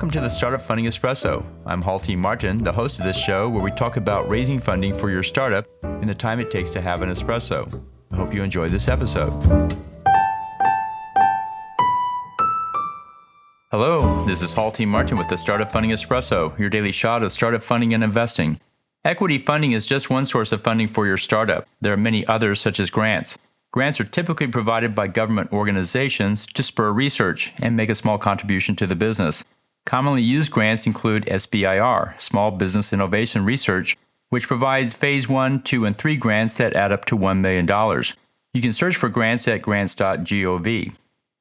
Welcome to the Startup Funding Espresso. I'm Halti Martin, the host of this show where we talk about raising funding for your startup and the time it takes to have an espresso. I hope you enjoy this episode. Hello, this is Halti Martin with the Startup Funding Espresso, your daily shot of startup funding and investing. Equity funding is just one source of funding for your startup. There are many others, such as grants. Grants are typically provided by government organizations to spur research and make a small contribution to the business. Commonly used grants include SBIR, Small Business Innovation Research, which provides Phase 1, 2, and 3 grants that add up to $1 million. You can search for grants at grants.gov.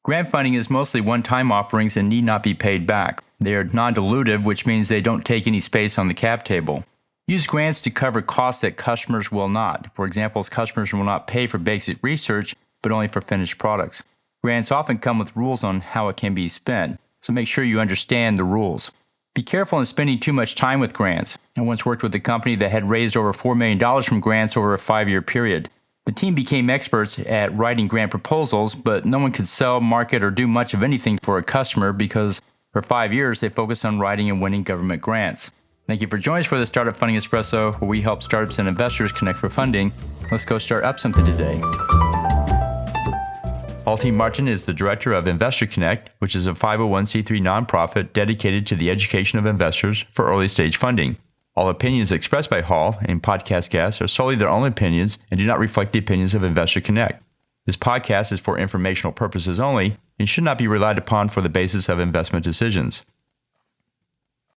Grant funding is mostly one-time offerings and need not be paid back. They are non-dilutive, which means they don't take any space on the cap table. Use grants to cover costs that customers will not. For example, customers will not pay for basic research, but only for finished products. Grants often come with rules on how it can be spent, so make sure you understand the rules. Be careful in spending too much time with grants. I once worked with a company that had raised over $4 million from grants over a 5-year period. The team became experts at writing grant proposals, but no one could sell, market, or do much of anything for a customer because for 5 years they focused on writing and winning government grants. Thank you for joining us for the Startup Funding Espresso, where we help startups and investors connect for funding. Let's go start up something today. Halti Martin is the director of Investor Connect, which is a 501c3 nonprofit dedicated to the education of investors for early stage funding. All opinions expressed by Hall and podcast guests are solely their own opinions and do not reflect the opinions of Investor Connect. This podcast is for informational purposes only and should not be relied upon for the basis of investment decisions.